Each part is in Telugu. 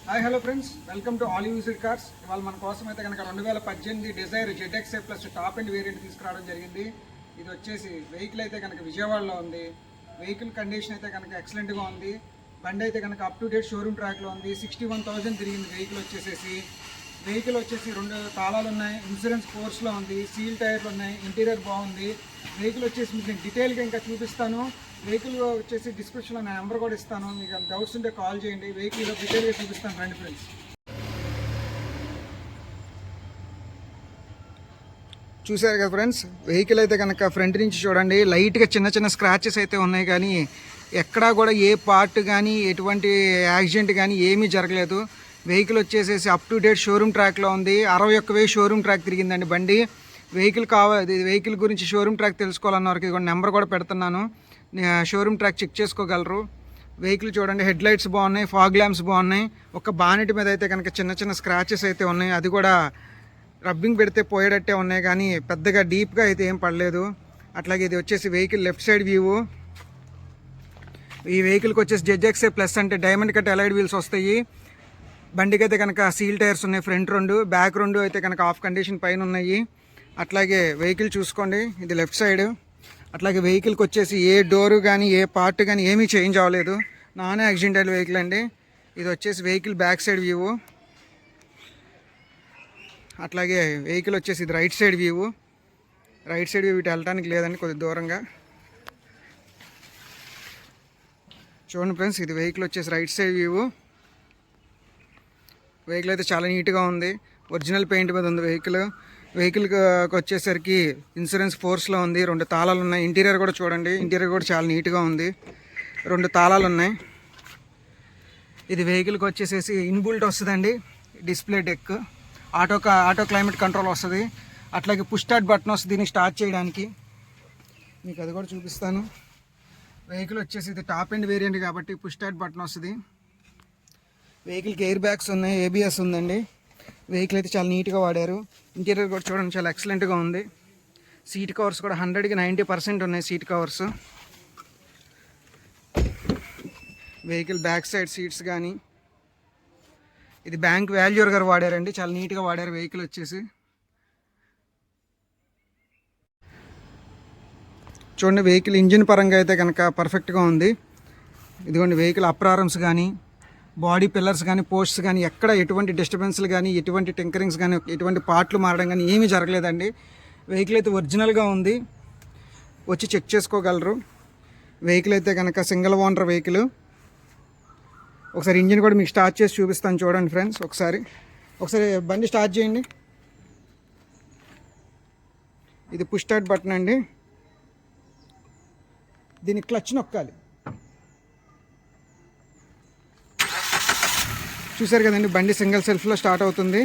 Hi hello friends, welcome to all used cars. ఇవాళ మన కోసం అయితే కనుక 2018 Dzire ZXA plus top end variant తీసుకురావడం జరిగింది. ఇది వచ్చేసి వెహికల్ అయితే కనుక విజయవాడలో ఉంది. వెహికల్ కండిషన్ అయితే కనుక ఎక్సలెంట్గా ఉంది. బండి అయితే కనుక అప్ టు డేట్ షోరూమ్ ట్రాక్లో ఉంది. 61,000 తిరిగింది వెహికల్ వచ్చేసి. వెహికల్ వచ్చేసి 2 తాళాలు ఉన్నాయి, ఇన్సూరెన్స్ కోర్స్లో ఉంది, సీల్ టైర్లు ఉన్నాయి, ఇంటీరియర్ బాగుంది. వెహికల్ వచ్చేసి మీకు నేను డీటెయిల్గా ఇంకా చూపిస్తాను. వెహికల్ వచ్చేసి డిస్క్రిప్షన్లో నా నెంబర్ కూడా ఇస్తాను. మీకు డౌట్స్ ఉంటే కాల్ చేయండి. వెహికల్ డీటెయిల్గా చూపిస్తాను రండి ఫ్రెండ్స్. చూసారు కదా ఫ్రెండ్స్, వెహికల్ అయితే కనుక ఫ్రంట్ నుంచి చూడండి, లైట్గా చిన్న చిన్న స్క్రాచెస్ అయితే ఉన్నాయి, కానీ ఎక్కడా కూడా ఏ పార్ట్ కానీ ఎటువంటి యాక్సిడెంట్ కానీ ఏమీ జరగలేదు. వెహికల్ వచ్చేసేసి అప్ టు డేట్ షోరూమ్ ట్రాక్లో ఉంది. 61,000 షోరూమ్ ట్రాక్ తిరిగిందండి బండి. వెహికల్ గురించి షోరూమ్ ట్రాక్ తెలుసుకోవాలన్న వరకు ఇది నెంబర్ కూడా పెడుతున్నాను. షోరూమ్ ట్రాక్ చెక్ చేసుకోగలరు. వెహికల్ చూడండి, హెడ్ లైట్స్ బాగున్నాయి, ఫాగ్ ల్యాంప్స్ బాగున్నాయి. ఒక బానెట్ మీద అయితే కనుక చిన్న చిన్న స్క్రాచెస్ అయితే ఉన్నాయి, అది కూడా రబ్బింగ్ పెడితే పోయేటట్టే ఉన్నాయి, కానీ పెద్దగా డీప్గా అయితే ఏం పడలేదు. అట్లాగే ఇది వచ్చేసి వెహికల్ లెఫ్ట్ సైడ్ వ్యూ. ఈ వెహికల్కి వచ్చేసి ZXA ప్లస్ అంటే డైమండ్ కట్ అలైడ్ వీల్స్ వస్తాయి. బండికి అయితే కనుక సీల్ టైర్స్ ఉన్నాయి, ఫ్రంట్ 2, బ్యాక్ 2 అయితే కనుక ఆఫ్ కండిషన్ పైన ఉన్నాయి. అట్లాగే వెహికల్ చూసుకోండి, ఇది లెఫ్ట్ సైడ్. అట్లాగే వెహికల్కి వచ్చేసి ఏ డోరు కానీ ఏ పార్ట్ కానీ ఏమీ చేంజ్ అవ్వలేదు, నాన్ యాక్సిడెంటల్ వెహికల్ అండి. ఇది వచ్చేసి వెహికల్ బ్యాక్ సైడ్ వ్యూ. అట్లాగే వెహికల్ వచ్చేసి ఇది రైట్ సైడ్ వ్యూ. ఇటు వెళ్ళడానికి లేదండి, కొద్ది దూరంగా చూడండి ఫ్రెండ్స్. ఇది వెహికల్ వచ్చేసి రైట్ సైడ్ వ్యూ. వెహికల్ అయితే చాలా నీట్గా ఉంది, ఒరిజినల్ పెయింట్ మీద ఉంది వెహికల్కి వచ్చేసరికి ఇన్సూరెన్స్ ఫోర్స్లో ఉంది. 2 తాళాలు ఉన్నాయి. ఇంటీరియర్ కూడా చూడండి, ఇంటీరియర్ కూడా చాలా నీట్గా ఉంది. 2 తాళాలు ఉన్నాయి. ఇది వెహికల్కి వచ్చేసేసి ఇన్బుల్ట్ వస్తుందండి, display deck, auto climate control వస్తుంది. అట్లాగే పుష్ స్టార్ట్ బటన్ వస్తుంది దీన్ని స్టార్ట్ చేయడానికి. మీకు అది కూడా చూపిస్తాను. వెహికల్ వచ్చేసి ఇది టాప్ అండ్ వేరియంట్ కాబట్టి పుష్ స్టార్ట్ బటన్ వస్తుంది. వెహికల్కి ఎయిర్ బ్యాగ్స్ ఉన్నాయి, ABS ఉందండి. వెహికల్ అయితే చాలా నీట్గా వాడారు. ఇంటీరియర్ కూడా చూడండి, చాలా ఎక్సలెంట్గా ఉంది. సీట్ కవర్స్ కూడా 100కి 90% ఉన్నాయి seat covers. Vehicle back side seats కానీ ఇది బ్యాంక్ వాల్యూర్ గారు వాడారండి, చాలా నీట్గా వాడారు. వెహికల్ వచ్చేసి చూడండి, వెహికల్ ఇంజిన్ పరంగా అయితే కనుక పర్ఫెక్ట్గా ఉంది. ఇదిగోండి వెహికల్ అప్రారమ్స్ కానీ బాడీ పిల్లర్స్ కానీ పోస్ట్స్ కానీ ఎక్కడ ఎటువంటి డిస్టర్బెన్స్లు కానీ ఎటువంటి టింకరింగ్స్ కానీ ఎటువంటి పార్ట్లు మారడం కానీ ఏమీ జరగలేదండి. వెహికల్ అయితే ఒరిజినల్గా ఉంది, వచ్చి చెక్ చేసుకోగలరు. వెహికల్ అయితే కనుక సింగిల్ ఓనర్ వెహికల్. ఒకసారి ఇంజిన్ కూడా మీకు స్టార్ట్ చేసి చూపిస్తాను చూడండి ఫ్రెండ్స్. ఒకసారి బండి స్టార్ట్ చేయండి. ఇది పుష్ స్టార్ట్ బటన్ అండి, దీన్ని క్లచ్ నొక్కాలి. చూసారు కదండి, బండి సింగిల్ సెల్ఫ్లో స్టార్ట్ అవుతుంది.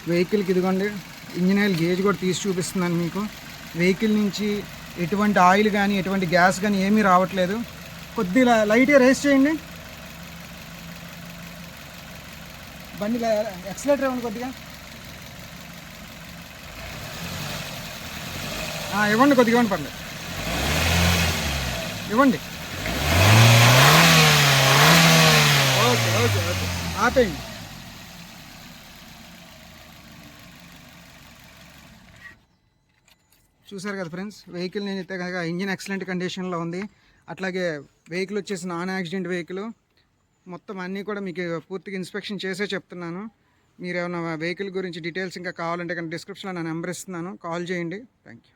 వెహికల్కి ఇదిగోండి ఇంజిన్ ఆయిల్ గేజ్ కూడా తీసి చూపిస్తున్నాను మీకు. వెహికల్ నుంచి ఎటువంటి ఆయిల్ కానీ ఎటువంటి గ్యాస్ కానీ ఏమీ రావట్లేదు. కొద్దిగా లైట్గా రేస్ చేయండి బండి, ఎక్సలేటర్ ఇవ్వండి కొద్దిగా. ఇవ్వండి కొద్దిగా, ఇవ్వండి పర్లేదు, ఇవ్వండి. ఓకే ఆపేయండి. చూసారు కదా ఫ్రెండ్స్, వెహికల్ నేనైతే కనుక ఇంజిన్ ఎక్సలెంట్ కండిషన్లో ఉంది. అట్లాగే వెహికల్ వచ్చేసి నాన్ యాక్సిడెంట్ వెహికల్. మొత్తం అన్నీ కూడా మీకు పూర్తిగా ఇన్స్పెక్షన్ చేసే చెప్తున్నాను. మీరు ఏమైనా వెహికల్ గురించి డీటెయిల్స్ ఇంకా కావాలంటే కనుక డిస్క్రిప్షన్లో నా నెంబర్ ఇస్తున్నాను, కాల్ చేయండి. Thank you.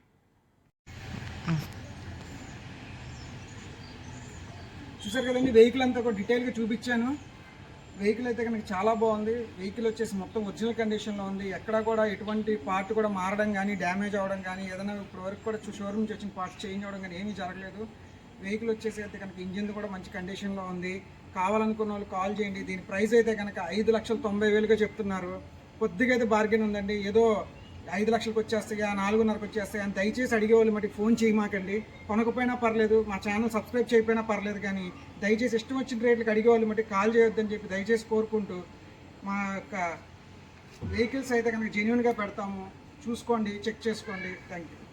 చూసారు కదండి, వెహికల్ అంతా కూడా డీటెయిల్గా చూపించాను. వెహికల్ అయితే కనుక చాలా బాగుంది. వెహికల్ వచ్చేసి మొత్తం ఒరిజినల్ కండిషన్లో ఉంది. ఎక్కడా కూడా ఎటువంటి పార్ట్ కూడా మారడం కానీ డ్యామేజ్ అవ్వడం కానీ ఏదైనా ఇప్పుడు వరకు కూడా షోరూమ్ నుంచి వచ్చిన పార్ట్స్ చేంజ్ అవ్వడం కానీ ఏమీ జరగలేదు. వెహికల్ వచ్చేసి అయితే కనుక ఇంజిన్ కూడా మంచి కండిషన్లో ఉంది. కావాలనుకున్న వాళ్ళు కాల్ చేయండి. దీని ప్రైస్ అయితే కనుక 5,90,000గా చెప్తున్నారు. కొద్దిగా అయితే బార్గెన్ ఉందండి. ఏదో 5 లక్షలకు వచ్చేస్తాయా 4.5కి వచ్చేస్తాయా అని దయచేసి అడిగేవాళ్ళు మట్టి ఫోన్ చేయమాకండి. కొనకపోయినా పర్లేదు, మా ఛానల్ సబ్స్క్రైబ్ చేయకపోయినా పర్లేదు, కానీ దయచేసి ఇష్టం వచ్చిన రేట్లకు అడిగేవాళ్ళు మట్టి కాల్ చేయొద్దని చెప్పి దయచేసి కోరుకుంటూ, మా యొక్క వెహికల్స్ అయితే కనుక జెన్యూన్గా పెడతాము, చూసుకోండి, చెక్ చేసుకోండి. Thank you.